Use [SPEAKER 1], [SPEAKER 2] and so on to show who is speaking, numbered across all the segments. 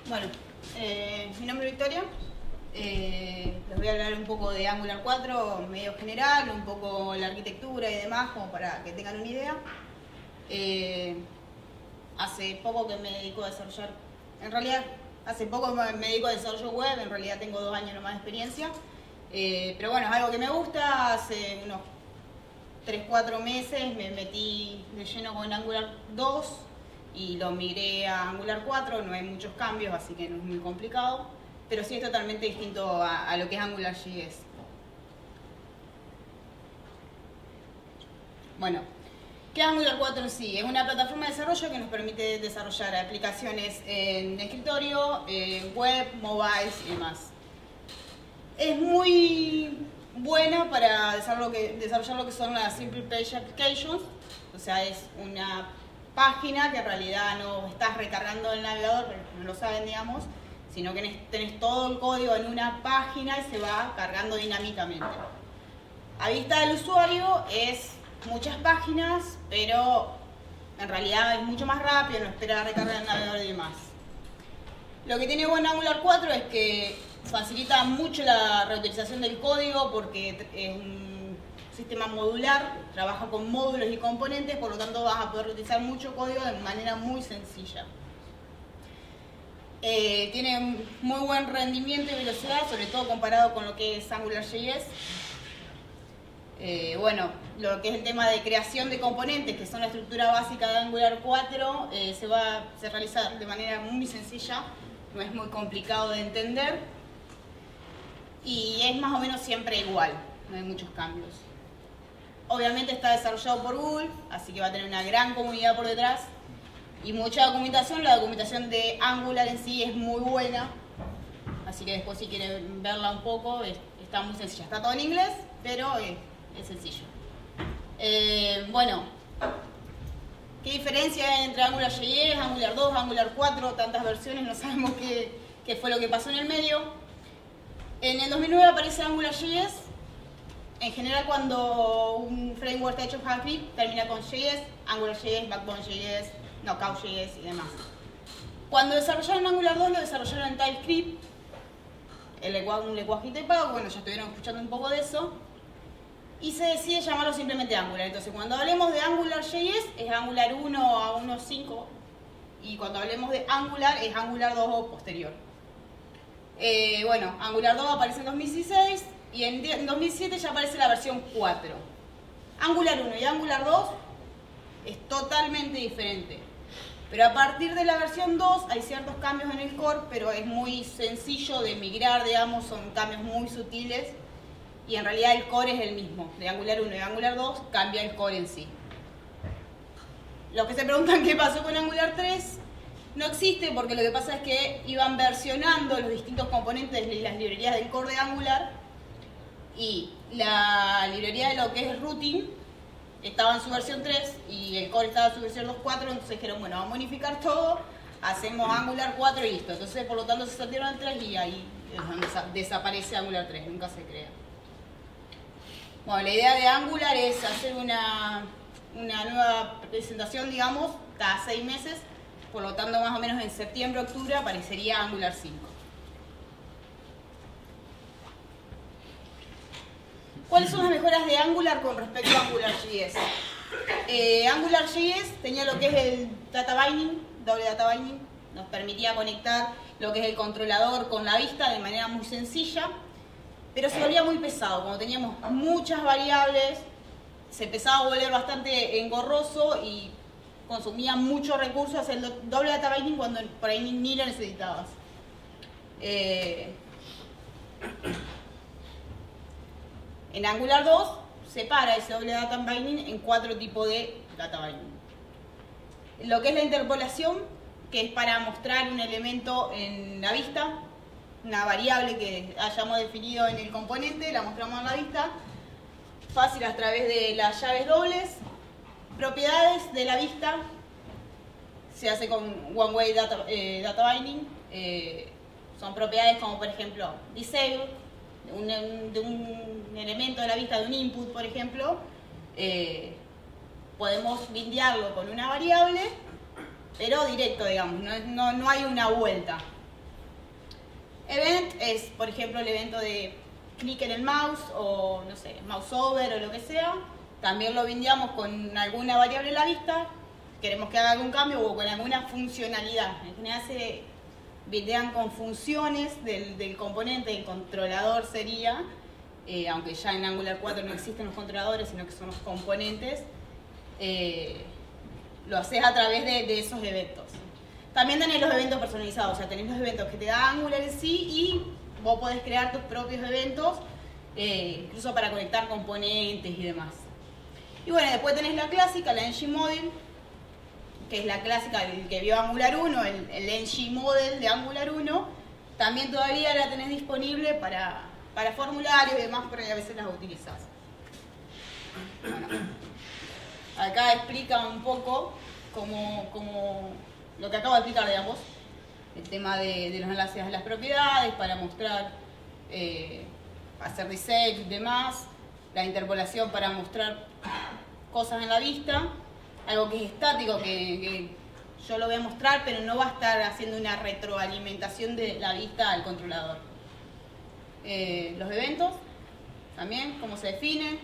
[SPEAKER 1] Bueno, mi nombre es Victoria. Les voy a hablar un poco de Angular 4, medio general, un poco la arquitectura y demás, como para que tengan una idea. Hace poco que me dedico a desarrollar, en realidad, hace poco me dedico a desarrollo web, en realidad tengo 2 años nomás de experiencia. Pero bueno, es algo que me gusta. Hace unos 3-4 meses me metí de lleno con Angular 2 y lo migré a Angular 4, no hay muchos cambios, así que no es muy complicado, pero sí es totalmente distinto a lo que es AngularJS. Bueno, ¿qué es Angular 4 en sí? Es una plataforma de desarrollo que nos permite desarrollar aplicaciones en escritorio, web, mobiles y demás. Es muy buena para desarrollar lo que son las Simple Page Applications, o sea, es una página que en realidad no estás recargando el navegador, pero no lo saben, digamos, sino que tenés todo el código en una página y se va cargando dinámicamente. A vista del usuario es muchas páginas, pero en realidad es mucho más rápido, no espera recargar el navegador y demás. Lo que tiene bueno Angular 4 es que facilita mucho la reutilización del código porque es un sistema modular, trabaja con módulos y componentes, por lo tanto vas a poder reutilizar mucho código de manera muy sencilla. Tiene muy buen rendimiento y velocidad, sobre todo comparado con lo que es AngularJS. Bueno, lo que es el tema de creación de componentes, que son la estructura básica de Angular 4, se realiza de manera muy sencilla, no es muy complicado de entender y es más o menos siempre igual, no hay muchos cambios. Obviamente está desarrollado por Google, así que va a tener una gran comunidad por detrás y mucha documentación. La documentación de Angular en sí es muy buena, así que después si quieren verla un poco, está muy sencilla. Está todo en inglés, pero es sencillo. Bueno, ¿qué diferencia hay entre AngularJS, Angular 2, Angular 4? Tantas versiones, no sabemos qué fue lo que pasó en el medio. En el 2009 aparece AngularJS. En general, cuando un framework está hecho en JavaScript, termina con JS, AngularJS, Backbone.js, Knockout.js y demás. Cuando desarrollaron Angular 2, lo desarrollaron en TypeScript, un lenguaje de pago. Bueno, ya estuvieron escuchando un poco de eso. Y se decide llamarlo simplemente Angular. Entonces, cuando hablemos de AngularJS, es Angular 1 a 1.5. Y cuando hablemos de Angular, es Angular 2 o posterior. Bueno, Angular 2 aparece en 2016. Y en 2007 ya aparece la versión 4. Angular 1 y Angular 2 es totalmente diferente. Pero a partir de la versión 2 hay ciertos cambios en el core, pero es muy sencillo de migrar, digamos, son cambios muy sutiles. Y en realidad el core es el mismo. De Angular 1 y Angular 2 cambia el core en sí. Los que se preguntan qué pasó con Angular 3, no existe, porque lo que pasa es que iban versionando los distintos componentes y las librerías del core de Angular. Y la librería de lo que es routing estaba en su versión 3 y el core estaba en su versión 2.4, entonces dijeron, bueno, vamos a modificar todo, hacemos Angular 4 y listo. Entonces, por lo tanto, se saltieron al 3 y ahí es donde desaparece Angular 3, nunca se crea. Bueno, la idea de Angular es hacer una nueva presentación, digamos, cada 6 meses, por lo tanto, más o menos en septiembre, octubre aparecería Angular 5. ¿Cuáles son las mejoras de Angular con respecto a AngularJS? AngularJS tenía lo que es el data binding, doble data binding, nos permitía conectar lo que es el controlador con la vista de manera muy sencilla, pero se volvía muy pesado. Cuando teníamos muchas variables, se empezaba a volver bastante engorroso y consumía muchos recursos hacer el doble data binding cuando por ahí ni lo necesitabas. En Angular 2 separa ese doble data binding en 4 tipos de data binding. Lo que es la interpolación, que es para mostrar un elemento en la vista, una variable que hayamos definido en el componente, la mostramos en la vista. Fácil a través de las llaves dobles. Propiedades de la vista se hace con One Way Data Binding. Son propiedades como, por ejemplo, disable, de un elemento de la vista, de un input, por ejemplo, podemos bindearlo con una variable, pero directo, digamos, no hay una vuelta. Event es, por ejemplo, el evento de clic en el mouse o, no sé, mouse over o lo que sea. También lo bindeamos con alguna variable en la vista. Queremos que haga algún cambio o con alguna funcionalidad. En general se bindean con funciones del componente, el controlador sería, aunque ya en Angular 4 no existen los controladores, sino que son los componentes. Lo haces a través de esos eventos. También tenés los eventos personalizados, o sea, tenés los eventos que te da Angular en sí y vos podés crear tus propios eventos, incluso para conectar componentes y demás. Y bueno, después tenés la clásica, la ng-model, que es la clásica el que vio Angular 1, el ng-model de Angular 1. También todavía la tenés disponible para formularios y demás, pero a veces las utilizás. Bueno, acá explica un poco como lo que acabo de explicar, digamos, el tema de los enlaces a las propiedades para mostrar, hacer reset y demás, la interpolación para mostrar cosas en la vista, algo que es estático, que yo lo voy a mostrar, pero no va a estar haciendo una retroalimentación de la vista al controlador. Los eventos, también, cómo se definen.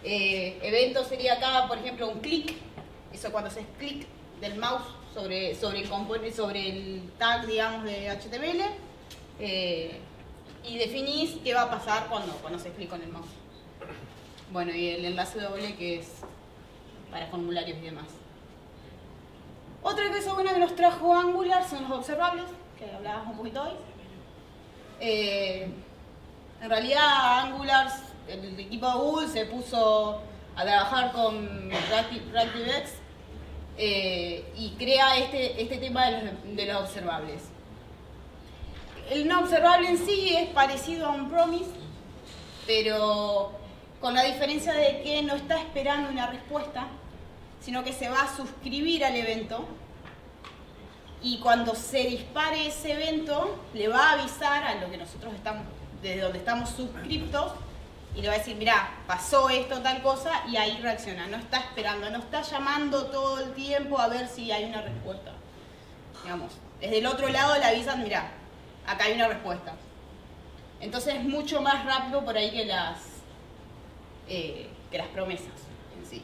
[SPEAKER 1] Evento sería acá, por ejemplo, un clic, eso cuando haces clic del mouse sobre el componente, sobre el tag, digamos, de HTML, y definís qué va a pasar cuando haces clic con el mouse. Bueno, y el enlace doble, que es para formularios y demás. Otra cosa buena que nos trajo Angular son los observables, que hablábamos un poquito hoy. En realidad Angular, el equipo de Google se puso a trabajar con ReactiveX y crea este tema de los observables. El no observable en sí es parecido a un promise, pero con la diferencia de que no está esperando una respuesta, sino que se va a suscribir al evento y cuando se dispare ese evento le va a avisar a lo que nosotros estamos, desde donde estamos suscriptos, y le va a decir, mirá, pasó esto, tal cosa, y ahí reacciona. No está esperando, no está llamando todo el tiempo a ver si hay una respuesta. Digamos, desde el otro lado le avisan, mirá, acá hay una respuesta. Entonces es mucho más rápido por ahí que las promesas en sí.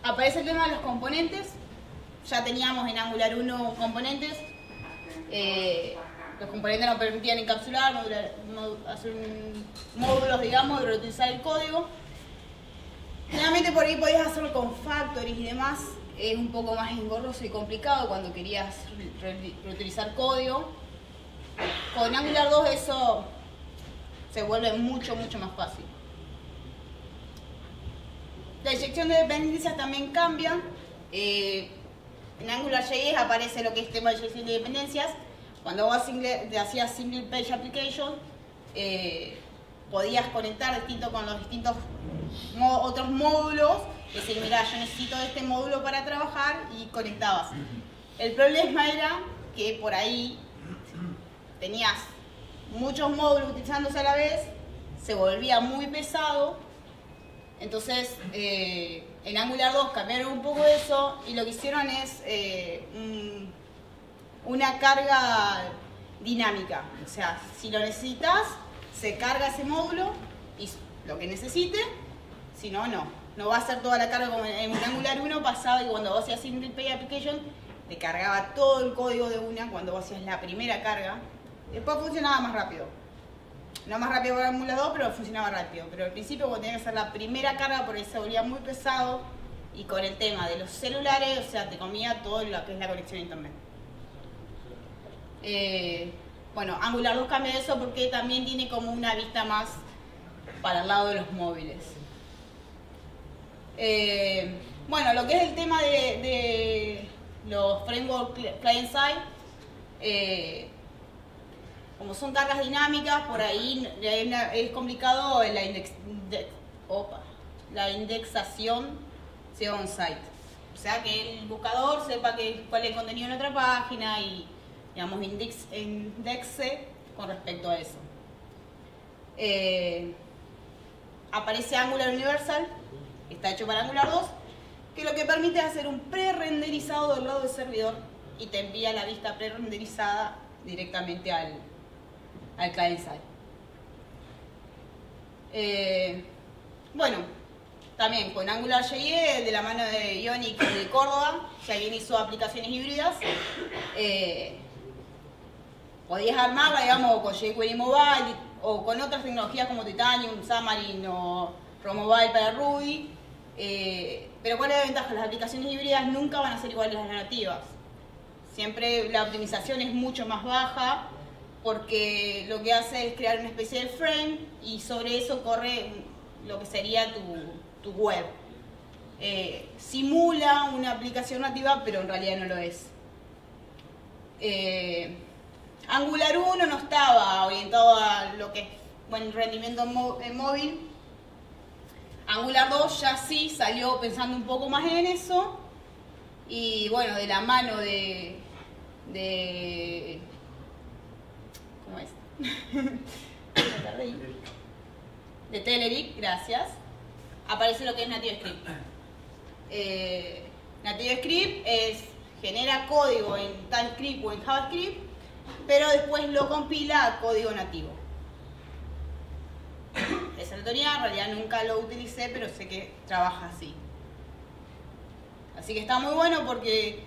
[SPEAKER 1] Aparece el tema de los componentes. Ya teníamos en Angular 1 componentes. Los componentes nos permitían encapsular, hacer módulos, digamos, de reutilizar el código. Generalmente por ahí podías hacerlo con factories y demás. Es un poco más engorroso y complicado cuando querías reutilizar código. Con Angular 2 eso se vuelve mucho más fácil. La inyección de dependencias también cambia. En AngularJS aparece lo que es tema de inyección de dependencias. Cuando vos hacías single page application, podías conectar con los distintos otros módulos, decir, mira, yo necesito este módulo para trabajar, y conectabas. El problema era que por ahí tenías muchos módulos utilizándose a la vez, se volvía muy pesado. Entonces, en Angular 2 cambiaron un poco eso y lo que hicieron es una carga dinámica. O sea, si lo necesitas, se carga ese módulo y lo que necesite, si no, no. No va a ser toda la carga como en Angular 1 pasaba, y cuando vos hacías Single Page Application, te cargaba todo el código de una cuando vos hacías la primera carga. Después funcionaba más rápido. No más rápido que Angular 2, pero funcionaba rápido. Pero al principio, cuando tenías que hacer la primera carga, porque se volvía muy pesado, y con el tema de los celulares, o sea, te comía todo lo que es la conexión a internet. Bueno, Angular 2 cambia eso porque también tiene como una vista más para el lado de los móviles. Bueno, lo que es el tema de los framework client-side, como son cargas dinámicas, por ahí es complicado la indexación sea on-site. O sea, que el buscador sepa cuál es el contenido en otra página y, digamos, indexe con respecto a eso. Aparece Angular Universal, está hecho para Angular 2, que lo que permite es hacer un pre-renderizado del lado del servidor y te envía la vista pre-renderizada directamente al client-side. Bueno, también con AngularJS, de la mano de Ionic de Córdoba, si alguien hizo aplicaciones híbridas, podías armarla, digamos, con jQuery Mobile o con otras tecnologías como Titanium, Xamarin o ProMobile para Ruby. Pero ¿cuál es la ventaja? Las aplicaciones híbridas nunca van a ser iguales a las nativas. Siempre la optimización es mucho más baja porque lo que hace es crear una especie de frame y sobre eso corre lo que sería tu web. Simula una aplicación nativa, pero en realidad no lo es. Angular 1 no estaba orientado a lo que es buen rendimiento en móvil. Angular 2 ya sí salió pensando un poco más en eso. Y bueno, de la mano de ¿cómo es? De Telerik, gracias. Aparece lo que es NativeScript. NativeScript genera código en TypeScript o en JavaScript, pero después lo compila a código nativo. Esa teoría en realidad nunca lo utilicé, pero sé que trabaja así. Así que está muy bueno porque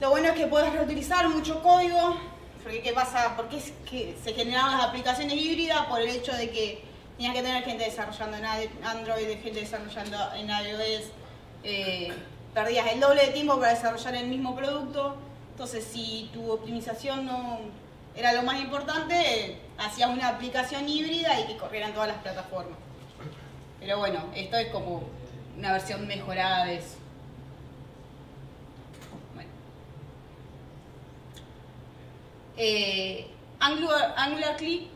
[SPEAKER 1] lo bueno es que puedes reutilizar mucho código. Porque ¿qué pasa? ¿Por qué es que se generaban las aplicaciones híbridas? Por el hecho de que tenías que tener gente desarrollando en Android, gente desarrollando en iOS. Perdías el doble de tiempo para desarrollar el mismo producto. Entonces, si tu optimización no era lo más importante, hacías una aplicación híbrida y que corrieran todas las plataformas. Pero bueno, esto es como una versión mejorada de eso. Angular Click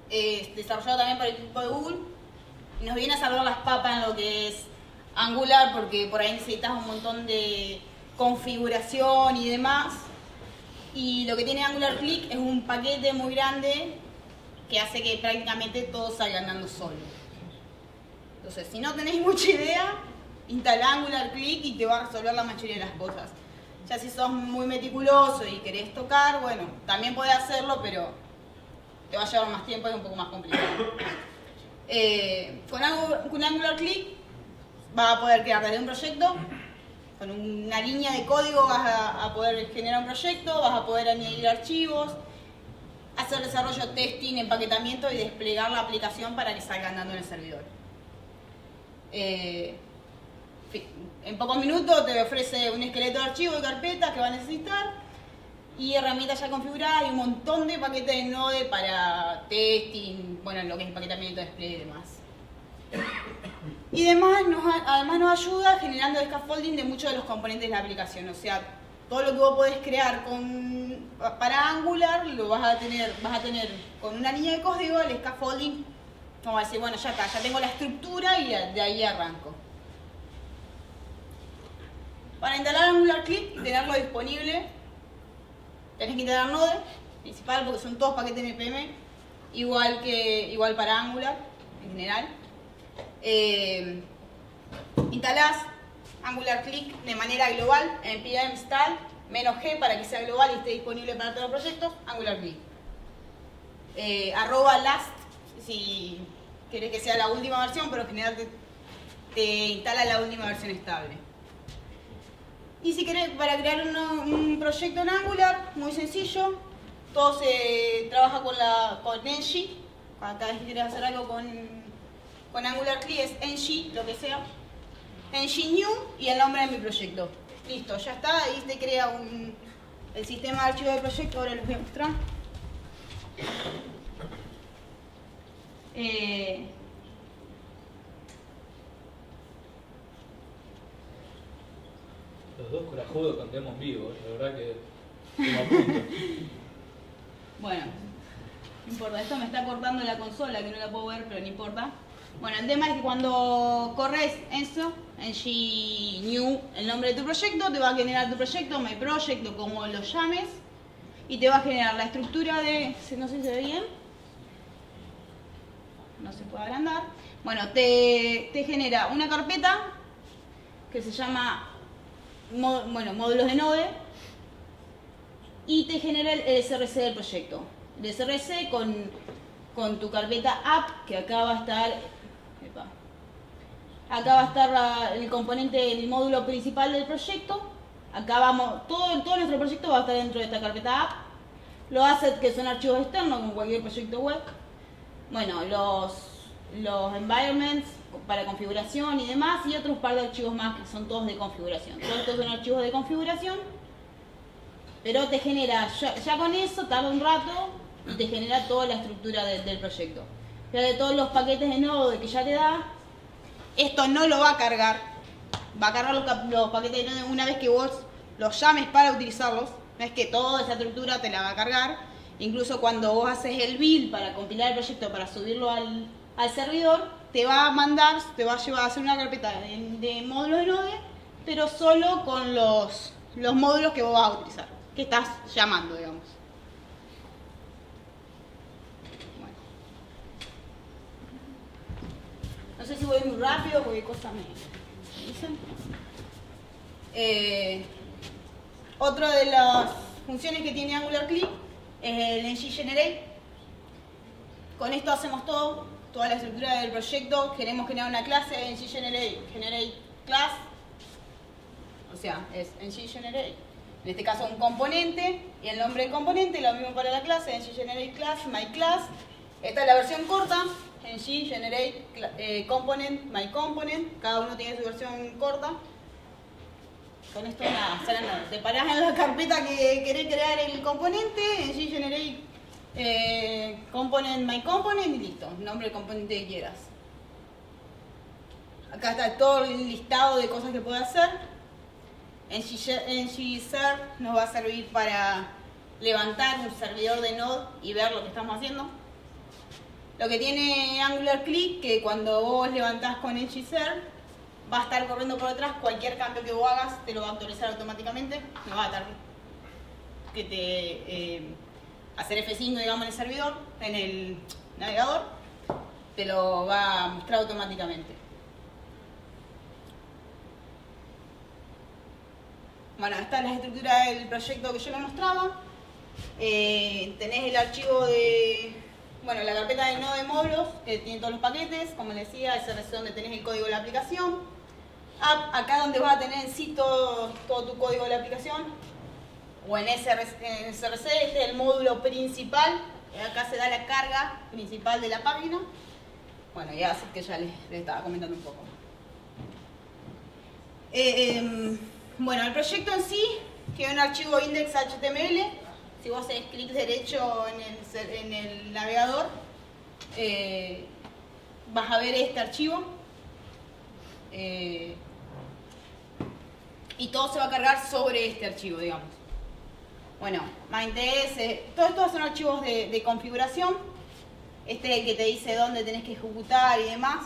[SPEAKER 1] es desarrollado también por el equipo de Google y nos viene a salvar las papas en lo que es Angular, porque por ahí necesitas un montón de configuración y demás, y lo que tiene Angular Click es un paquete muy grande que hace que prácticamente todo salga andando solo. Entonces, si no tenéis mucha idea, instalá Angular Click y te va a resolver la mayoría de las cosas. Ya si sos muy meticuloso y querés tocar, bueno, también podés hacerlo, pero te va a llevar más tiempo y es un poco más complicado. Con Angular Click vas a poder crear desde un proyecto, con una línea de código vas a poder generar un proyecto, vas a poder añadir archivos, hacer desarrollo, testing, empaquetamiento y desplegar la aplicación para que salga andando en el servidor. En pocos minutos te ofrece un esqueleto de archivos y carpetas que va a necesitar y herramientas ya configuradas y un montón de paquetes de Node para testing, bueno, lo que es empaquetamiento, despliegue y demás. Y además nos ayuda generando el scaffolding de muchos de los componentes de la aplicación. O sea, todo lo que vos podés crear para Angular lo vas a tener con una línea de código, el scaffolding, como decir, bueno, ya está, ya tengo la estructura y de ahí arranco. Para instalar Angular Click y tenerlo disponible, tenés que instalar Node principal porque son todos paquetes NPM, igual para Angular en general. Instalás Angular Click de manera global en npm install -g para que sea global y esté disponible para todos los proyectos. Angular Click. @last si querés que sea la última versión, pero en general te instala la última versión estable. Y si querés, para crear un proyecto en Angular, muy sencillo, todo se trabaja con Engie. Cada vez que quieres hacer algo con Angular Click es Engie, lo que sea. Engie New y el nombre de mi proyecto. Listo, ya está, ahí te crea el sistema de archivos de proyecto, ahora les voy a mostrar.
[SPEAKER 2] Los dos corajudos contemos vivos, la verdad que como apunto.
[SPEAKER 1] Bueno, no importa, esto me está cortando la consola, que no la puedo ver, pero no importa. Bueno, el tema es que cuando corres eso, Engie New, el nombre de tu proyecto, te va a generar tu proyecto, My Project o como lo llames, y te va a generar la estructura de, no sé si se ve bien, no se puede agrandar. Bueno, te genera una carpeta que se llama módulos de Node y te genera el SRC del proyecto. El SRC con tu carpeta app, que acá va a estar, el componente, el módulo principal del proyecto. Acá vamos, todo nuestro proyecto va a estar dentro de esta carpeta app. Los assets, que son archivos externos, como cualquier proyecto web. Bueno, los environments para configuración y demás, y otros par de archivos más que son todos de configuración. Todos estos son archivos de configuración, pero te genera, ya con eso tarda un rato y te genera toda la estructura del proyecto. Ya de todos los paquetes de Node que ya te da, esto no lo va a cargar. Va a cargar los paquetes de Node una vez que vos los llames para utilizarlos. No es que toda esa estructura te la va a cargar. Incluso cuando vos haces el build para compilar el proyecto, para subirlo al servidor, te va a mandar, te va a llevar a hacer una carpeta de módulos de Node, pero solo con los módulos que vos vas a utilizar, que estás llamando, digamos. Bueno. No sé si voy muy rápido, porque cosas me dicen. Otra de las funciones que tiene Angular Click es el ng-generate. Con esto hacemos toda la estructura del proyecto. Queremos generar una clase ng-generate class, o sea, es ng-generate. En este caso un componente, y el nombre del componente, lo mismo para la clase, ng-generate class, myClass. Esta es la versión corta, ng-generate component, myComponent. Cada uno tiene su versión corta. Con esto nada, te parás en la carpeta que querés crear el componente, ng-generate component, myComponent, y listo, el nombre del componente que quieras. Acá está todo el listado de cosas que puede hacer. ng-serve nos va a servir para levantar un servidor de Node y ver lo que estamos haciendo. Lo que tiene Angular Click, que cuando vos levantás con ng-serve, va a estar corriendo por detrás, cualquier cambio que vos hagas te lo va a actualizar automáticamente. No va a tener que hacer F5, digamos, en el servidor, en el navegador, te lo va a mostrar automáticamente. Bueno, esta es la estructura del proyecto que yo les mostraba. Tenés el archivo la carpeta de Node de módulos, que tiene todos los paquetes, como les decía, SRC donde tenés el código de la aplicación. Acá donde vas a tener en sí todo tu código de la aplicación, o en SRC, este es el módulo principal. Acá se da la carga principal de la página. Bueno, ya así que ya les estaba comentando un poco. Bueno, el proyecto en sí queda un archivo index.html. Si vos haces clic derecho en el navegador, vas a ver este archivo. Y todo se va a cargar sobre este archivo, digamos. Bueno, MindTS, todo esto son archivos de configuración. Este es el que te dice dónde tenés que ejecutar y demás.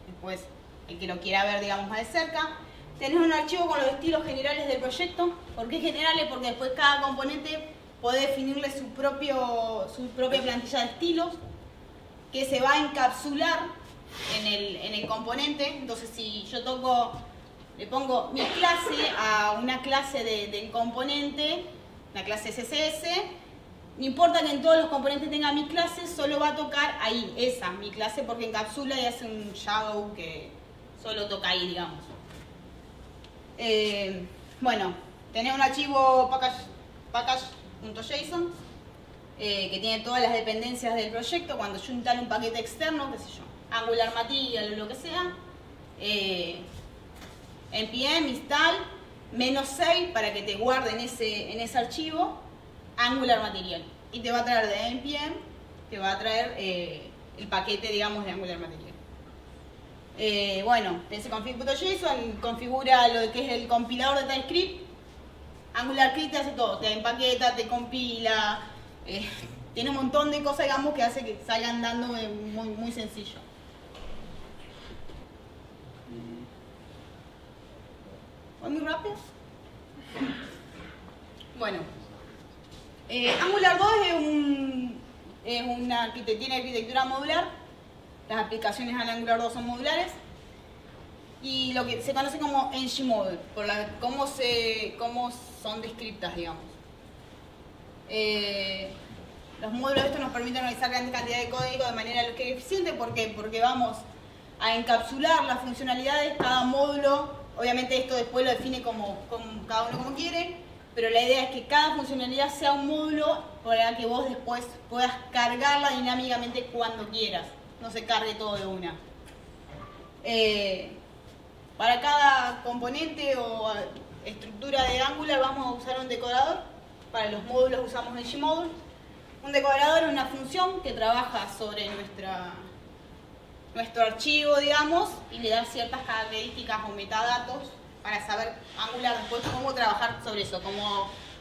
[SPEAKER 1] Después, el que lo quiera ver, digamos, más de cerca. Tenés un archivo con los estilos generales del proyecto. ¿Por qué generales? Porque después cada componente puede definirle su propia plantilla de estilos, que se va a encapsular en el componente. Entonces, si yo le pongo mi clase a una clase del componente, la clase CSS, no importa que en todos los componentes tenga mi clase, solo va a tocar ahí, mi clase, porque encapsula y hace un shadow que solo toca ahí, digamos. Bueno, tenés un archivo package.json que tiene todas las dependencias del proyecto. Cuando yo instalo un paquete externo, qué sé yo, Angular Material o lo que sea, npm install -6 para que te guarde en ese archivo Angular Material, y te va a traer de npm, te va a traer el paquete, digamos, de Angular Material. Bueno, ese config.json configura lo que es el compilador de TypeScript. Angular Click te hace todo, te empaqueta, te compila, tiene un montón de cosas, digamos, que hace que salga andando muy, muy sencillo. ¿Voy muy rápido? Bueno, Angular 2 tiene arquitectura modular. Las aplicaciones en Angular 2 son modulares. Y lo que se conoce como ng-module, por cómo son descriptas, digamos. Los módulos estos nos permiten analizar grandes cantidades de código de manera eficiente. ¿Por qué? Porque vamos a encapsular las funcionalidades. Cada módulo, obviamente esto después lo define cada uno como quiere, pero la idea es que cada funcionalidad sea un módulo para que vos después puedas cargarla dinámicamente cuando quieras. No se cargue todo de una. Para cada componente o estructura de Angular vamos a usar un decorador. Para los módulos usamos el Gmodule. Un decorador es una función que trabaja sobre nuestro archivo, digamos, y le da ciertas características o metadatos para saber Angular después cómo trabajar sobre eso,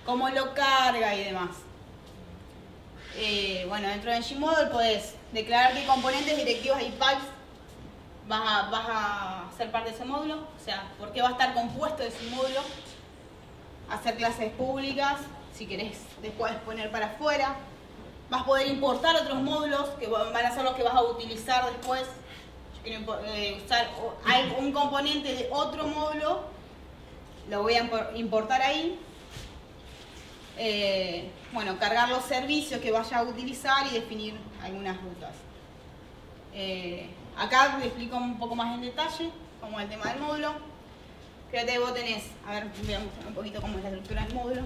[SPEAKER 1] cómo lo carga y demás. Bueno, dentro de Gmodule podés declarar qué componentes, directivas y pipes vas a ser parte de ese módulo, o sea, por qué va a estar compuesto de ese módulo, hacer clases públicas, si querés después poner para afuera. Vas a poder importar otros módulos que van a ser los que vas a utilizar después. Yo quiero usar un componente de otro módulo, lo voy a importar ahí. Bueno, cargar los servicios que vaya a utilizar y definir algunas rutas. Acá te explico un poco más en detalle cómo es el tema del módulo. Fíjate que vos tenés, a ver, voy a mostrar un poquito cómo es la estructura del módulo.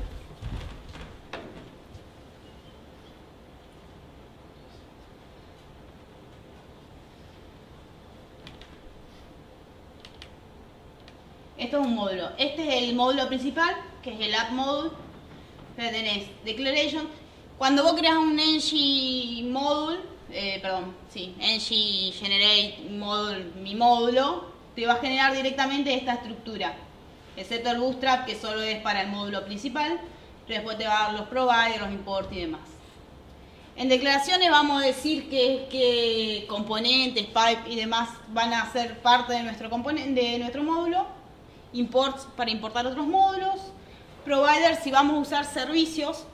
[SPEAKER 1] Esto es un módulo. Este es el módulo principal, que es el app module. Entonces tenés declaration. Cuando vos creas un ng module, ng generate module, mi módulo, te va a generar directamente esta estructura, excepto el bootstrap, que solo es para el módulo principal, pero después te va a dar los providers, los import y demás. En declaraciones vamos a decir que componentes, pipe y demás van a ser parte de nuestro módulo. Imports para importar otros módulos. Providers, si vamos a usar servicios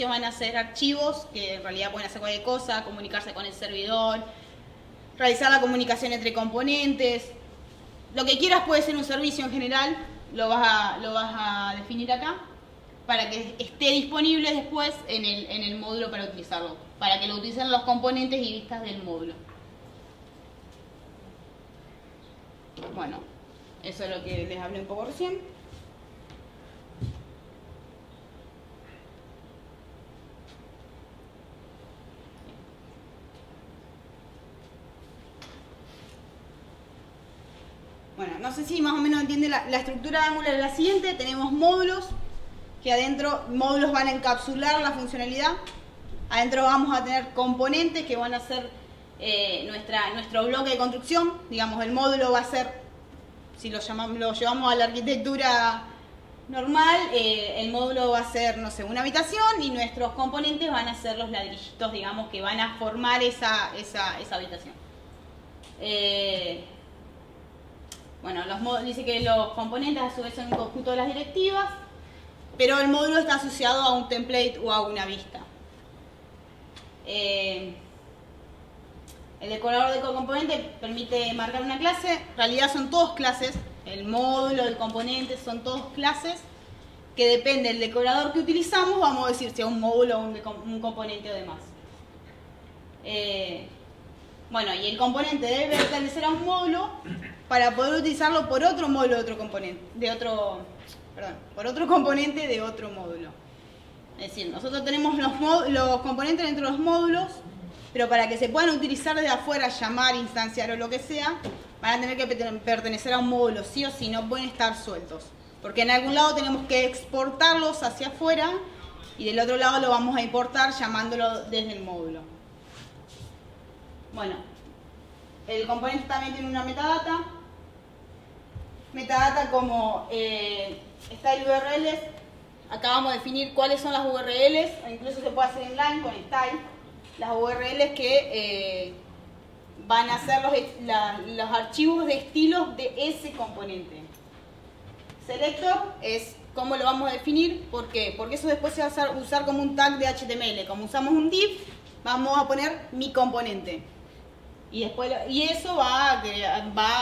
[SPEAKER 1] van a ser archivos que en realidad pueden hacer cualquier cosa, comunicarse con el servidor, realizar la comunicación entre componentes. Lo que quieras puede ser un servicio en general, lo vas a definir acá para que esté disponible después en el módulo para utilizarlo, para que lo utilicen los componentes y vistas del módulo. Bueno, eso es lo que les hablé un poco recién. Bueno, no sé si más o menos entiende la estructura de Angular es la siguiente. Tenemos módulos, que adentro, módulos van a encapsular la funcionalidad. Adentro vamos a tener componentes que van a ser nuestro bloque de construcción. Digamos, el módulo va a ser, si lo llevamos a la arquitectura normal, el módulo va a ser, no sé, una habitación, y nuestros componentes van a ser los ladrillitos, digamos, que van a formar esa habitación. Bueno, dice que los componentes a su vez son un conjunto de las directivas, pero el módulo está asociado a un template o a una vista. El decorador de componente permite marcar una clase. En realidad son todos clases. El módulo, el componente, son todos clases que depende del decorador que utilizamos. Vamos a decir si es un módulo o un componente o demás. Bueno, y el componente debe pertenecer a un módulo para poder utilizarlo por otro módulo de otro componente, por otro componente de otro módulo. Es decir, nosotros tenemos los componentes dentro de los módulos, pero para que se puedan utilizar desde afuera, llamar, instanciar o lo que sea, van a tener que pertenecer a un módulo, sí o sí, no pueden estar sueltos. Porque en algún lado tenemos que exportarlos hacia afuera y del otro lado lo vamos a importar llamándolo desde el módulo. Bueno, el componente también tiene una metadata. Metadata como style URLs. Acá vamos a definir cuáles son las URLs, incluso se puede hacer en line con style. Las URLs que van a ser los archivos de estilos de ese componente. Selector es cómo lo vamos a definir. ¿Por qué? Porque eso después se va a usar como un tag de HTML. Como usamos un div, vamos a poner mi componente. Y eso va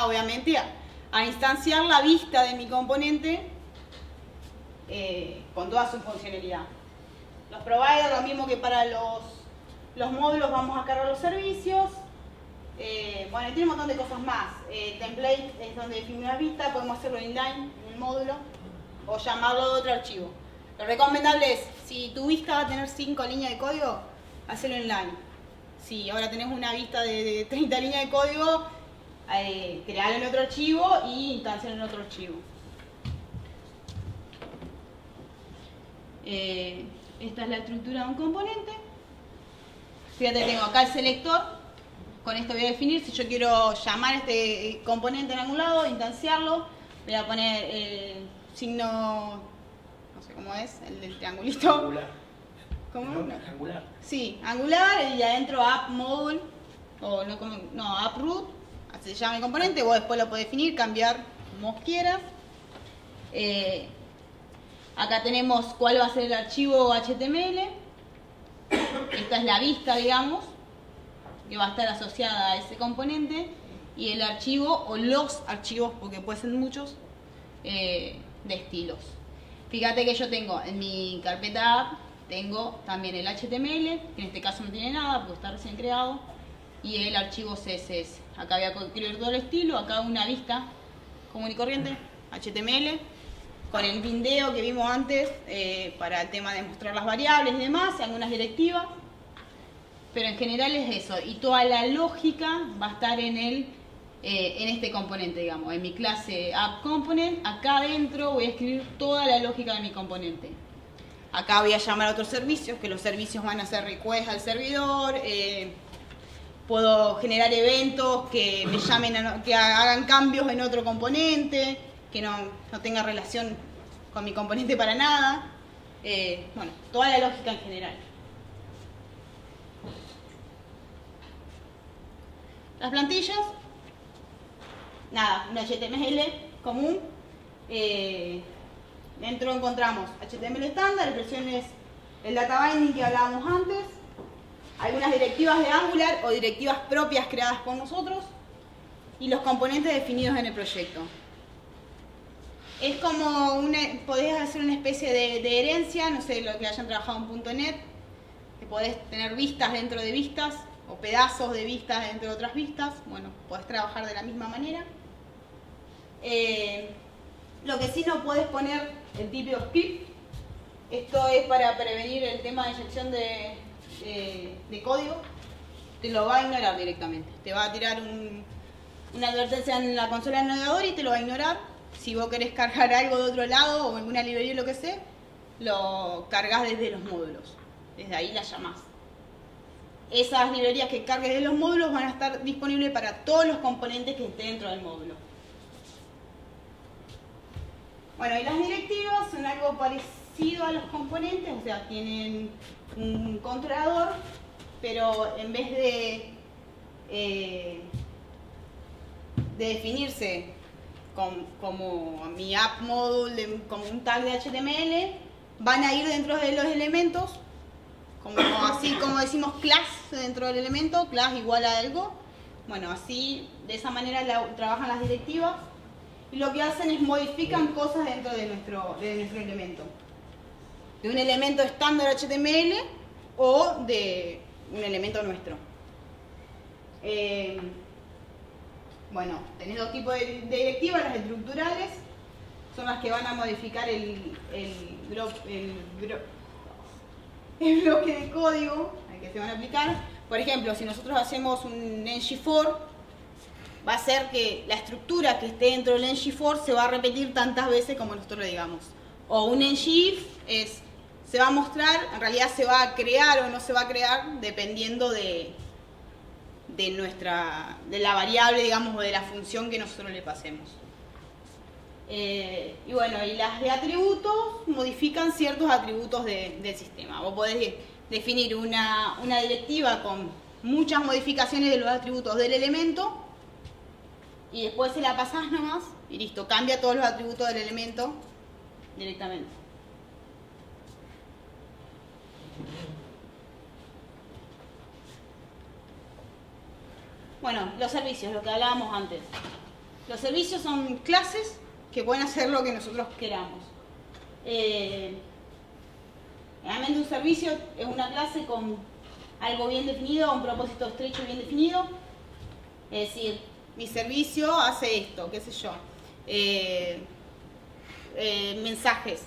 [SPEAKER 1] obviamente a instanciar la vista de mi componente con toda su funcionalidad. Los providers, lo mismo que para los módulos, vamos a cargar los servicios. Bueno, tiene un montón de cosas más. Template es donde definimos la vista, podemos hacerlo inline en el módulo o llamarlo de otro archivo. Lo recomendable es, si tu vista va a tener 5 líneas de código, hacelo inline. Si ahora tenés una vista de 30 líneas de código, crealo en otro archivo y instancialo en otro archivo. Esta es la estructura de un componente. Fíjate, tengo acá el selector. Con esto voy a definir si yo quiero llamar este componente en algún lado, instanciarlo. Voy a poner el signo, no sé cómo es, el del triangulito.
[SPEAKER 3] Angular.
[SPEAKER 1] ¿Cómo?
[SPEAKER 3] No, angular.
[SPEAKER 1] Sí, angular, y adentro app module, o no, app root, así se llama el componente. Vos después lo podés definir, cambiar como vos quieras. Acá tenemos cuál va a ser el archivo HTML. Esta es la vista, digamos, que va a estar asociada a ese componente. Y el archivo, o los archivos, porque pueden ser muchos, de estilos. Fíjate que yo tengo en mi carpeta app, tengo también el HTML, que en este caso no tiene nada porque está recién creado, y el archivo CSS. Acá voy a escribir todo el estilo, acá una vista común y corriente, HTML, con el bindeo que vimos antes para el tema de mostrar las variables y demás, y algunas directivas, pero en general es eso, y toda la lógica va a estar en este componente, digamos, en mi clase AppComponent. Acá adentro voy a escribir toda la lógica de mi componente. Acá voy a llamar a otros servicios, que los servicios van a hacer request al servidor. Puedo generar eventos que me llamen, que hagan cambios en otro componente, que no tenga relación con mi componente para nada. Bueno, toda la lógica en general. Las plantillas, nada, un HTML común. Dentro encontramos HTML estándar, expresiones, el data binding que hablábamos antes, algunas directivas de Angular o directivas propias creadas por nosotros y los componentes definidos en el proyecto. Es como podés hacer una especie de herencia, no sé, lo que hayan trabajado en .NET, que podés tener vistas dentro de vistas o pedazos de vistas dentro de otras vistas. Bueno, podés trabajar de la misma manera. Lo que sí no podés poner el típico script. Esto es para prevenir el tema de inyección de código. Te lo va a ignorar directamente. Te va a tirar una advertencia en la consola del navegador y te lo va a ignorar. Si vos querés cargar algo de otro lado o alguna librería o lo que sea, lo cargas desde los módulos. Desde ahí la llamás. Esas librerías que cargues de los módulos van a estar disponibles para todos los componentes que estén dentro del módulo. Bueno, y las directivas son algo parecido a los componentes, o sea, tienen un controlador, pero en vez de definirse como mi app module, como un tag de HTML, van a ir dentro de los elementos, así como decimos class dentro del elemento, class igual a algo. Bueno, así, de esa manera trabajan las directivas. Y lo que hacen es modifican cosas dentro de nuestro elemento. De un elemento estándar HTML o de un elemento nuestro. Bueno, tenés dos tipos de directivas. Las estructurales son las que van a modificar el bloque de código al que se van a aplicar. Por ejemplo, si nosotros hacemos un ngFor, va a ser que la estructura que esté dentro del ngFor se va a repetir tantas veces como nosotros le digamos. O un ngIf se va a mostrar, en realidad se va a crear o no se va a crear dependiendo de la variable, digamos, o de la función que nosotros le pasemos. Y bueno, y las de atributos modifican ciertos atributos del sistema. Vos podés definir una directiva con muchas modificaciones de los atributos del elemento y después se la pasás nomás y listo, cambia todos los atributos del elemento directamente. Bueno, los servicios, lo que hablábamos antes. Los servicios son clases que pueden hacer lo que nosotros queramos. Generalmente un servicio es una clase con algo bien definido, un propósito estrecho y bien definido. Es decir, mi servicio hace esto, qué sé yo. Mensajes.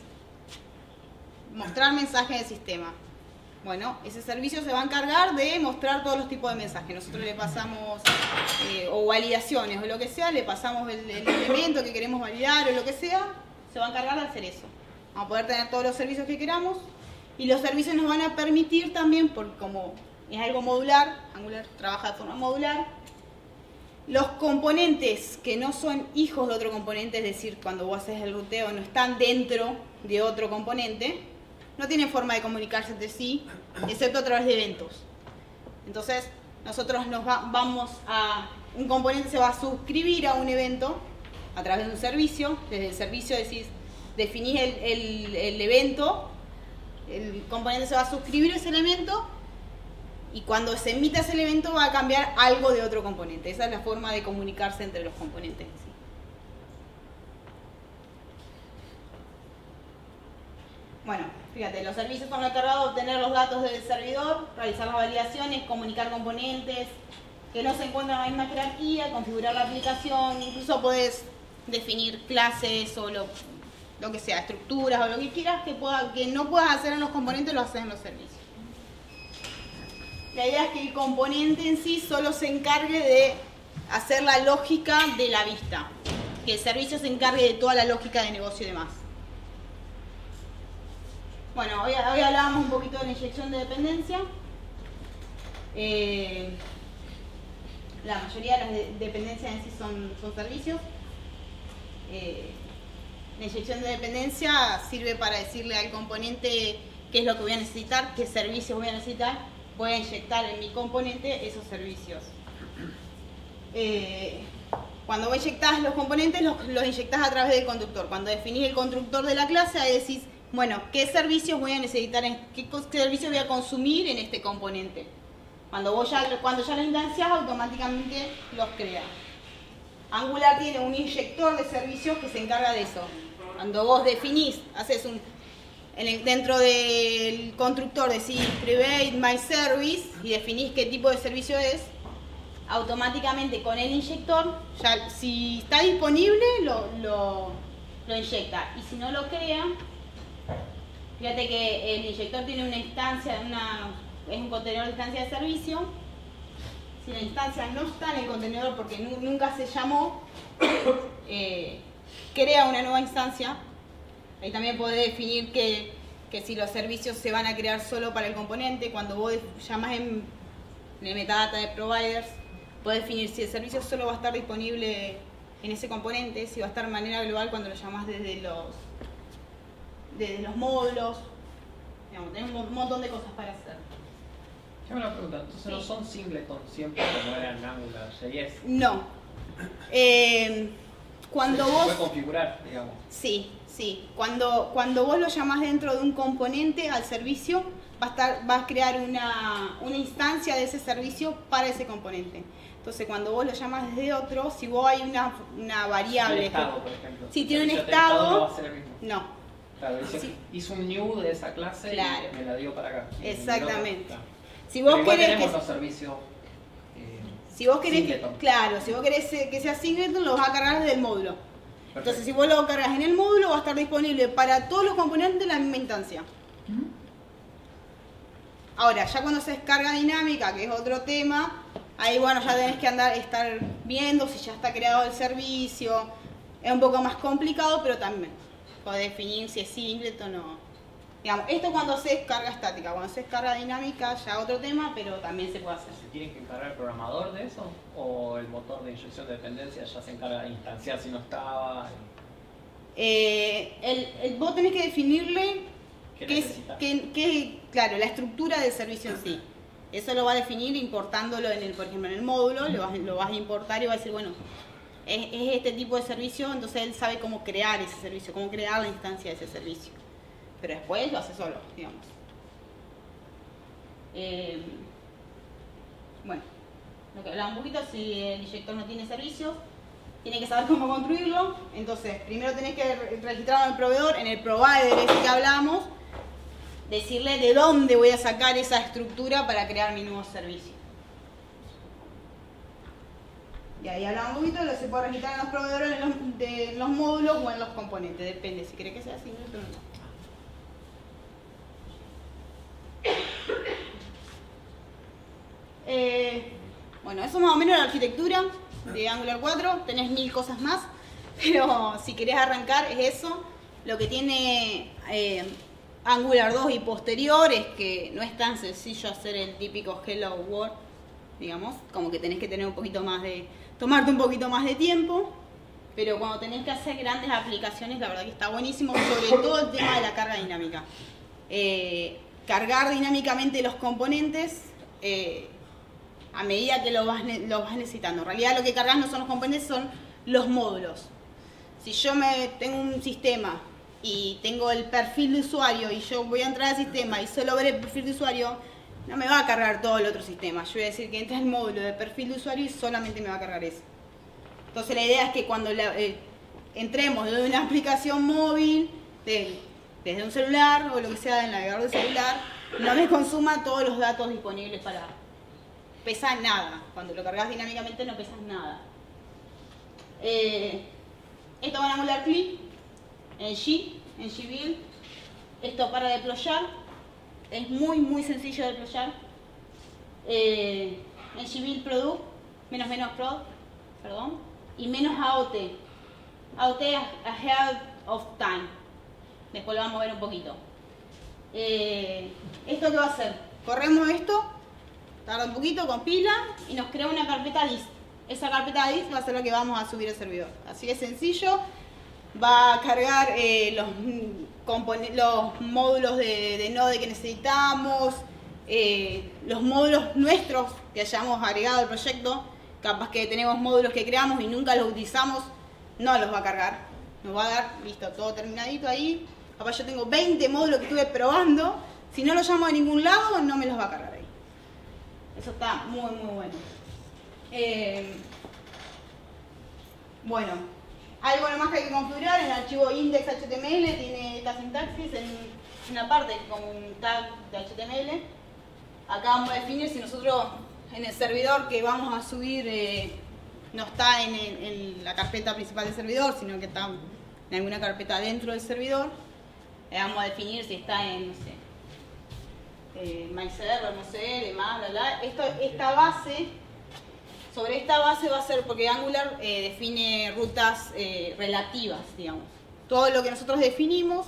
[SPEAKER 1] Mostrar mensajes del sistema. Bueno, ese servicio se va a encargar de mostrar todos los tipos de mensajes. Nosotros le pasamos, o validaciones o lo que sea, le pasamos el elemento que queremos validar o lo que sea, se va a encargar de hacer eso. Vamos a poder tener todos los servicios que queramos y los servicios nos van a permitir también, porque como es algo modular, Angular trabaja de forma modular, los componentes que no son hijos de otro componente, es decir, cuando vos haces el ruteo no están dentro de otro componente, no tienen forma de comunicarse entre sí, excepto a través de eventos. Entonces, nosotros un componente se va a suscribir a un evento a través de un servicio. Desde el servicio definís el evento, el componente se va a suscribir a ese elemento y cuando se emita ese evento va a cambiar algo de otro componente. Esa es la forma de comunicarse entre los componentes en sí. Bueno, fíjate, los servicios son los encargados de obtener los datos del servidor, realizar las validaciones, comunicar componentes que no se encuentran en la misma jerarquía, configurar la aplicación, incluso puedes definir clases o lo que sea, estructuras o lo que quieras que no puedas hacer en los componentes, lo haces en los servicios. La idea es que el componente en sí solo se encargue de hacer la lógica de la vista, que el servicio se encargue de toda la lógica de negocio y demás. Bueno, hoy hablábamos un poquito de la inyección de dependencia. La mayoría de las dependencias en sí son servicios. La inyección de dependencia sirve para decirle al componente qué es lo que voy a necesitar, qué servicios voy a necesitar. Voy a inyectar en mi componente esos servicios. Cuando vos inyectás los componentes, los inyectás a través del constructor. Cuando definís el constructor de la clase, ahí decís, bueno, ¿qué servicios voy a necesitar, qué servicios voy a consumir en este componente? Cuando ya lo instanciás, automáticamente los crea. Angular tiene un inyector de servicios que se encarga de eso. Cuando vos definís, haces dentro del constructor decís private my service y definís qué tipo de servicio es, automáticamente con el inyector, ya si está disponible lo inyecta, y si no lo crea, fíjate que el inyector tiene una instancia, es un contenedor de instancia de servicio. Si la instancia no está en el contenedor porque nunca se llamó, crea una nueva instancia. Ahí también podés definir que si los servicios se van a crear solo para el componente. Cuando vos llamas en el metadata de providers, podés definir si el servicio solo va a estar disponible en ese componente, si va a estar de manera global cuando lo llamás desde los módulos. Digamos, tenés un montón de cosas para hacer.
[SPEAKER 3] Yo me una pregunta, entonces sí. ¿No son singleton siempre como eran en AngularJS?
[SPEAKER 1] No. Cuando
[SPEAKER 3] se
[SPEAKER 1] vos...
[SPEAKER 3] puede configurar, digamos.
[SPEAKER 1] Sí. Cuando vos lo llamás dentro de un componente al servicio, va a crear una instancia de ese servicio para ese componente. Entonces, cuando vos lo llamás desde otro, si vos hay una variable...
[SPEAKER 3] El estado, por ejemplo.
[SPEAKER 1] Si tiene un
[SPEAKER 3] estado... no va a ser el mismo.
[SPEAKER 1] No.
[SPEAKER 3] Claro, hizo un new de esa clase y me la dio para acá.
[SPEAKER 1] Exactamente.
[SPEAKER 3] Claro.
[SPEAKER 1] Si vos querés
[SPEAKER 3] tenemos los servicios
[SPEAKER 1] si vos querés
[SPEAKER 3] singleton.
[SPEAKER 1] Claro, si vos querés que sea singleton, lo vas a cargar desde el módulo.
[SPEAKER 3] Perfecto.
[SPEAKER 1] Entonces, si vos lo cargas en el módulo, va a estar disponible para todos los componentes de la misma instancia. Ahora, ya cuando se descarga dinámica, que es otro tema, ahí bueno, ya tenés que estar viendo si ya está creado el servicio. Es un poco más complicado, pero también podés definir si es singleton o no. Digamos, esto cuando se descarga estática, cuando se descarga dinámica ya otro tema, pero también se puede hacer.
[SPEAKER 3] ¿Se tiene que encargar el programador de eso? ¿O el motor de inyección de dependencia ya se encarga de instanciar si no estaba?
[SPEAKER 1] Vos tenés que definirle
[SPEAKER 3] claro,
[SPEAKER 1] la estructura del servicio en sí. Eso lo va a definir importándolo por ejemplo, en el módulo, lo vas a importar y va a decir, bueno, es este tipo de servicio, entonces él sabe cómo crear ese servicio, cómo crear la instancia de ese servicio. Pero después lo hace solo, digamos. Bueno, lo que hablaba un poquito, si el inyector no tiene servicios, tiene que saber cómo construirlo. Entonces, primero tenés que registrarlo en el proveedor, en el provider ese que hablamos. decirle de dónde voy a sacar esa estructura para crear mi nuevo servicio. Y ahí hablamos un poquito de lo que se puede registrar en los proveedores de los módulos o en los componentes, depende, si cree que sea así, pero no. Bueno, eso más o menos la arquitectura de Angular 4, tenés 1000 cosas más, pero si querés arrancar es eso. Lo que tiene Angular 2 y posterior es que no es tan sencillo hacer el típico Hello World, digamos, como que tenés que tener un poquito más de, tomarte un poquito más de tiempo, pero cuando tenés que hacer grandes aplicaciones, la verdad que está buenísimo, sobre todo el tema de la carga dinámica. Cargar dinámicamente los componentes a medida que lo vas necesitando. En realidad lo que cargas no son los componentes, son los módulos. Si yo tengo un sistema y tengo el perfil de usuario y yo voy a entrar al sistema y solo ver el perfil de usuario, no me va a cargar todo el otro sistema. Yo voy a decir que entra el módulo de perfil de usuario y solamente me va a cargar eso. Entonces la idea es que cuando entremos de una aplicación móvil, desde un celular o lo que sea del navegador de celular, no me consuma todos los datos disponibles para... Pesa nada. Cuando lo cargas dinámicamente no pesas nada. Esto va en Angular CLI, en gbuild. Esto para deployar. Es muy sencillo de deployar. En gbuild product, menos prod, perdón, y menos AOT. AOT ahead of time. Después lo vamos a ver un poquito. ¿Esto qué va a hacer? Corremos esto, tarda un poquito, compila y nos crea una carpeta dist. Esa carpeta dist va a ser lo que vamos a subir al servidor. Así de sencillo. Va a cargar los módulos de Node que necesitamos, los módulos nuestros que hayamos agregado al proyecto. Capaz que tenemos módulos que creamos y nunca los utilizamos, no los va a cargar. Nos va a dar, listo, todo terminadito ahí. Capaz yo tengo 20 módulos que estuve probando. Si no los llamo de ningún lado, no me los va a cargar ahí. Eso está muy bueno. Bueno, algo nomás que hay que configurar, en el archivo index.html tiene esta sintaxis en una parte con un tag de HTML. Acá vamos a definir si nosotros en el servidor que vamos a subir no está en la carpeta principal del servidor, sino que está en alguna carpeta dentro del servidor. Vamos a definir si está en, no sé, MyServer, no sé, demás, bla, bla. Esta base, sobre esta base va a ser, porque Angular define rutas relativas, digamos. Todo lo que nosotros definimos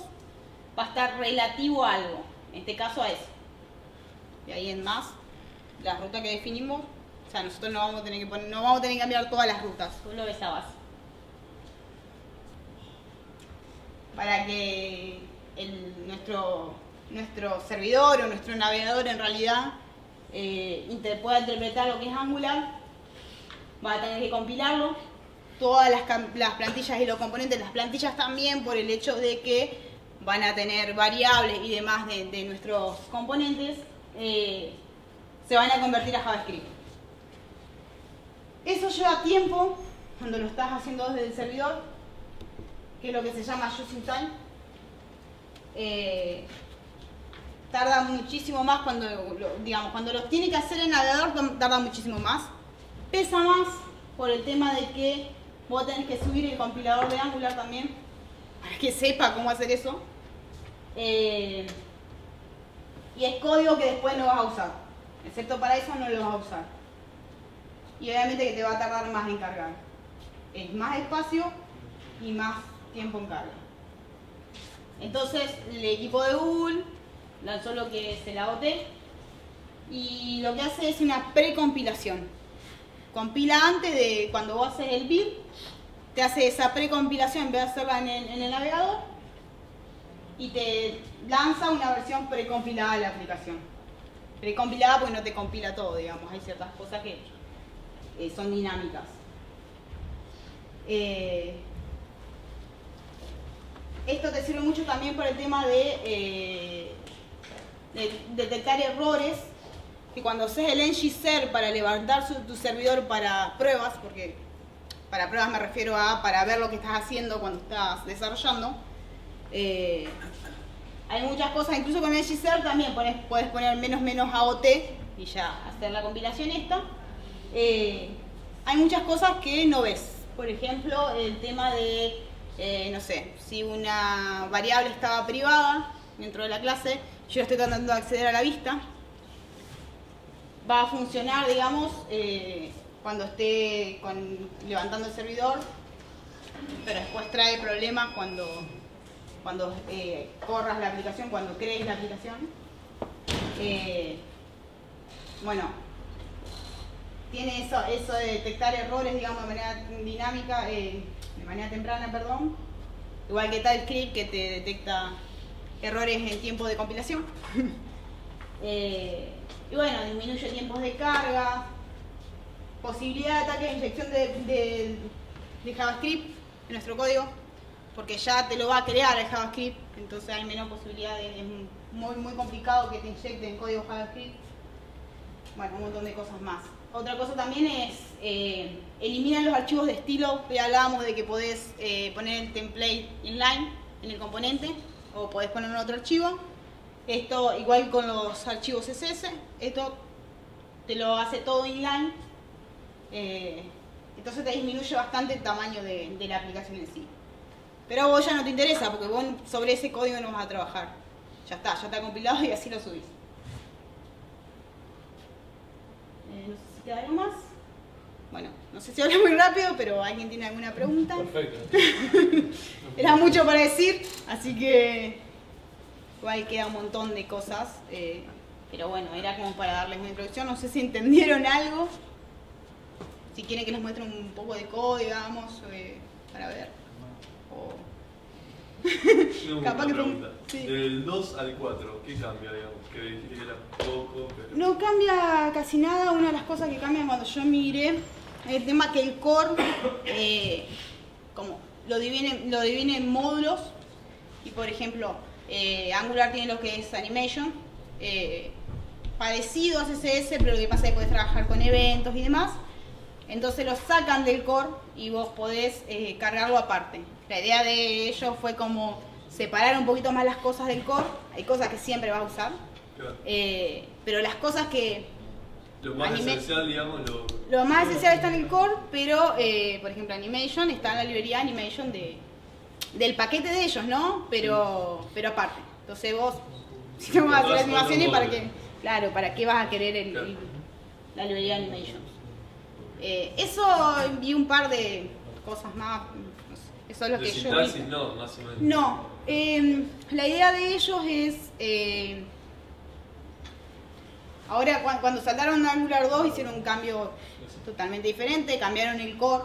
[SPEAKER 1] va a estar relativo a algo, en este caso a eso. Y ahí en más, la ruta que definimos, o sea, nosotros no vamos a tener que poner, no vamos a tener que cambiar todas las rutas, solo esa base. Para que nuestro servidor o nuestro navegador en realidad pueda interpretar lo que es Angular, va a tener que compilarlo. Todas las plantillas y los componentes, las plantillas también, por el hecho de que van a tener variables y demás de nuestros componentes, se van a convertir a JavaScript. Eso lleva tiempo cuando lo estás haciendo desde el servidor, que es lo que se llama using time. Tarda muchísimo más cuando los tiene que hacer el navegador, tarda muchísimo más. Pesa más por el tema de que vos tenés que subir el compilador de Angular también, para que sepa cómo hacer eso. Y es código que después no vas a usar, excepto para eso no lo vas a usar. Y obviamente que te va a tardar más en cargar. Es más espacio y más tiempo en carga. Entonces el equipo de Google lanzó lo que es el AOT y lo que hace es una precompilación. Compila antes de cuando vos haces el build, te hace esa precompilación en vez de hacerla en el navegador y te lanza una versión precompilada de la aplicación. Precompilada porque no te compila todo, digamos, hay ciertas cosas que son dinámicas. Esto te sirve mucho también por el tema de detectar errores, que cuando haces el ng-ser para levantar tu servidor para pruebas, porque para pruebas me refiero a para ver lo que estás haciendo cuando estás desarrollando, Hay muchas cosas, incluso con el Gzer también puedes poner menos AOT y ya hacer la compilación esta. Hay muchas cosas que no ves. Por ejemplo, el tema de, no sé, si una variable estaba privada dentro de la clase, yo estoy tratando de acceder a la vista, va a funcionar, digamos, cuando esté levantando el servidor, pero después trae problemas cuando corras la aplicación, cuando crees la aplicación. Bueno, tiene eso de detectar errores, digamos, de manera dinámica, de manera temprana, perdón. Igual que TypeScript, que te detecta errores en tiempo de compilación. Y bueno, disminuye tiempos de carga, posibilidad de ataque de inyección de JavaScript en nuestro código, porque ya te lo va a crear el JavaScript, entonces hay menos posibilidades, es muy complicado que te inyecten código JavaScript. Bueno, un montón de cosas más. Otra cosa también es eliminar los archivos de estilo. Ya hablábamos de que podés poner el template inline en el componente o podés poner en otro archivo. Esto igual con los archivos CSS, esto te lo hace todo inline, entonces te disminuye bastante el tamaño de la aplicación en sí. Pero a vos ya no te interesa porque vos sobre ese código no vas a trabajar. Ya está compilado y así lo subís. No sé si queda algo más. Bueno, no sé si hablo muy rápido, pero ¿alguien tiene alguna pregunta?
[SPEAKER 2] Perfecto.
[SPEAKER 1] Era mucho para decir, así que igual queda un montón de cosas, pero bueno, era como para darles una introducción. No sé si entendieron algo. Si quieren que les muestre un poco de código, digamos, para ver.
[SPEAKER 4] Tengo
[SPEAKER 1] Capaz
[SPEAKER 4] una
[SPEAKER 1] que
[SPEAKER 4] pregunta.
[SPEAKER 1] sí.
[SPEAKER 4] Del 2 al 4, ¿qué cambia, digamos? Que dijiste que era poco, pero...
[SPEAKER 1] No cambia casi nada. Una de las cosas que cambian cuando yo migré es el tema que el core como lo divide en módulos. Y por ejemplo, Angular tiene lo que es Animation, parecido a CSS, pero lo que pasa es que podés trabajar con eventos y demás. Entonces lo sacan del core y vos podés cargarlo aparte. La idea de ellos fue como separar un poquito más las cosas del core. Hay cosas que siempre vas a usar,
[SPEAKER 4] Claro.
[SPEAKER 1] pero las cosas que...
[SPEAKER 4] Lo más esencial, digamos,
[SPEAKER 1] Lo más esencial está en el core, pero por ejemplo Animation está en la librería Animation del paquete de ellos, ¿no? Pero aparte. Entonces vos, si no vas a hacer animaciones, ¿para qué? Claro, ¿para qué vas a querer la librería Animation? Eso y un par de cosas más. No sé, eso es lo
[SPEAKER 4] de
[SPEAKER 1] que yo
[SPEAKER 4] sintaxis,
[SPEAKER 1] vi.
[SPEAKER 4] no, más o menos.
[SPEAKER 1] No, la idea de ellos es... ahora cuando saltaron a Angular 2 hicieron un cambio totalmente diferente, cambiaron el core,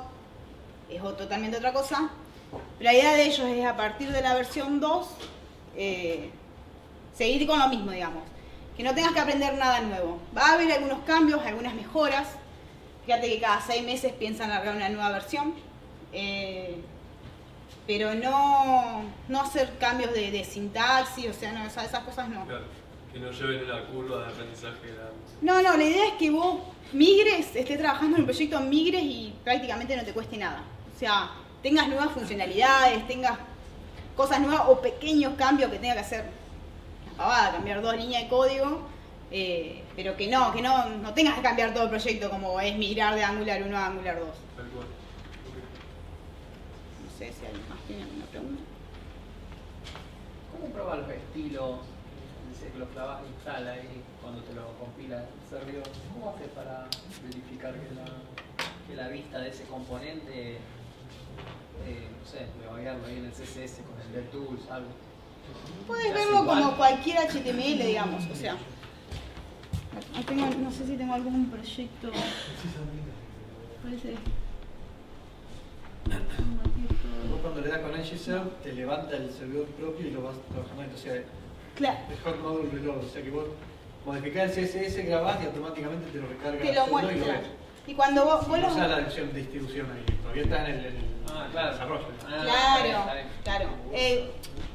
[SPEAKER 1] es totalmente otra cosa. La idea de ellos es a partir de la versión 2 seguir con lo mismo, digamos. Que no tengas que aprender nada nuevo. Va a haber algunos cambios, algunas mejoras. Fíjate que cada 6 meses piensan largar una nueva versión. Pero no hacer cambios de sintaxis, o sea, no, esas cosas no.
[SPEAKER 4] Claro, que no lleven una curva de aprendizaje.
[SPEAKER 1] No, la idea es que vos migres, estés trabajando en un proyecto, migres y prácticamente no te cueste nada. O sea, tengas nuevas funcionalidades, tengas cosas nuevas o pequeños cambios que tengas que hacer. Una pavada, cambiar 2 líneas de código, pero que no tengas que cambiar todo el proyecto como es migrar de Angular 1 a Angular 2.
[SPEAKER 4] Tal cual.
[SPEAKER 1] No sé si alguien más tiene alguna pregunta.
[SPEAKER 3] ¿Cómo prueba los estilos? Dice que los clavas y tal ahí cuando te lo compila el servidor. ¿Cómo hace para verificar que la vista de ese componente, no sé, debaguearlo ahí en el CSS con el DevTools, algo?
[SPEAKER 1] Puedes verlo como cualquier HTML, digamos, o sea. No sé si tengo algún proyecto. Parece.
[SPEAKER 5] Vos cuando le das con Nginx te levanta el servidor propio y lo vas trabajando. O sea,
[SPEAKER 1] Claro.
[SPEAKER 5] es hot module reload. O sea que vos modificás el CSS, grabás y automáticamente te lo recarga
[SPEAKER 1] Te lo
[SPEAKER 5] solo y lo
[SPEAKER 1] muestra.
[SPEAKER 5] ves.
[SPEAKER 1] Y cuando vos
[SPEAKER 5] No
[SPEAKER 1] lo...
[SPEAKER 5] usás la opción de distribución ahí. Todavía está en el desarrollo.
[SPEAKER 1] Claro.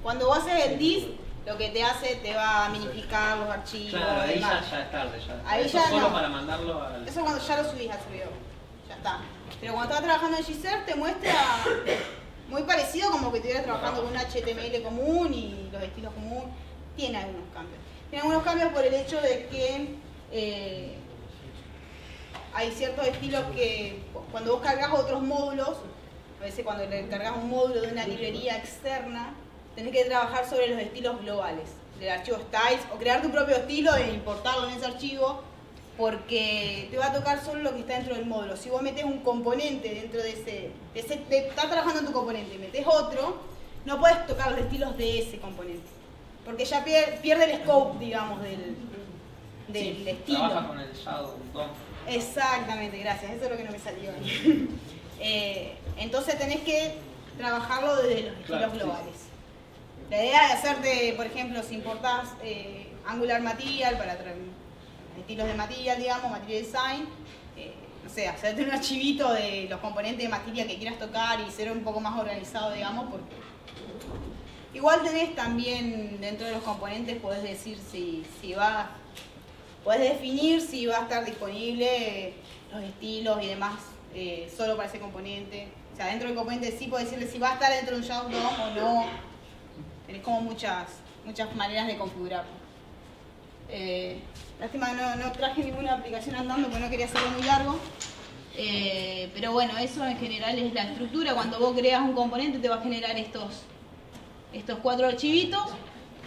[SPEAKER 1] Cuando vos haces el dis, lo que te hace, te va a minificar los archivos.
[SPEAKER 3] Claro, ahí
[SPEAKER 1] demás.
[SPEAKER 3] ya es tarde. Ya.
[SPEAKER 1] Ahí
[SPEAKER 3] Eso
[SPEAKER 1] ya
[SPEAKER 3] solo
[SPEAKER 1] no.
[SPEAKER 3] para mandarlo al...
[SPEAKER 1] Eso cuando ya lo subís al servidor. Ya está. Pero cuando estás trabajando en Gzer te muestra muy parecido como que estuvieras trabajando con un HTML común y los estilos comunes. tiene algunos cambios. Tiene algunos cambios por el hecho de que hay ciertos estilos que cuando vos cargas otros módulos, a veces cuando le cargas un módulo de una librería externa, tenés que trabajar sobre los estilos globales del archivo styles o crear tu propio estilo e importarlo en ese archivo, porque te va a tocar solo lo que está dentro del módulo. Si vos metés un componente dentro de ese estás trabajando en tu componente y metés otro, no puedes tocar los estilos de ese componente, porque ya pierde el scope, digamos, del estilo.
[SPEAKER 3] Trabaja con el shadow,
[SPEAKER 1] Exactamente, gracias, eso es lo que no me salió ahí. Entonces tenés que trabajarlo desde los estilos globales. La idea de hacerte, por ejemplo, si importás Angular Material para estilos de Material, digamos, Material Design, no sé, hacerte un archivito de los componentes de Material que quieras tocar y ser un poco más organizado, digamos, porque igual tenés también dentro de los componentes, podés decir podés definir si va a estar disponible los estilos y demás solo para ese componente. O sea, dentro del componente sí podés decirle si va a estar dentro de un Shadow DOM o no. Tenés como muchas maneras de configurarlo. Lástima no traje ninguna aplicación andando porque no quería hacerlo muy largo. Pero bueno, eso en general es la estructura. Cuando vos creas un componente te va a generar estos 4 archivitos,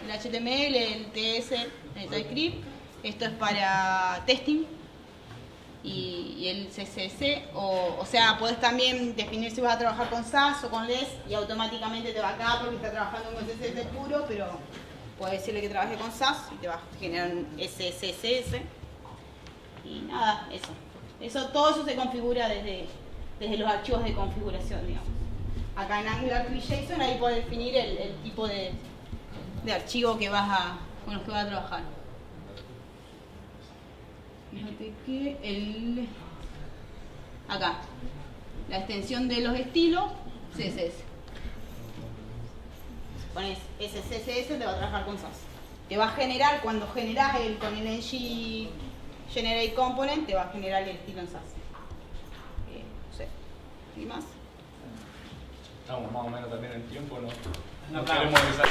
[SPEAKER 1] el HTML, el TS, el TypeScript. Esto es para testing y el CSS, o sea, podés también definir si vas a trabajar con SAS o con LESS y automáticamente te va acá porque está trabajando con CSS puro, pero podés decirle que trabaje con SAS y te va a generar un SSS. Y nada, todo eso se configura desde los archivos de configuración, digamos. Acá en Angular.json ahí podés definir el tipo de archivo con los que vas a trabajar. Fíjate que acá, la extensión de los estilos, CSS. Pones SCSS, te va a trabajar con SAS. Te va a generar, cuando generas con el ng generate component, te va a generar el estilo en SAS. No sé, ¿y más?
[SPEAKER 2] Estamos más o menos también en tiempo, ¿no?
[SPEAKER 3] No,
[SPEAKER 2] Queremos empezar.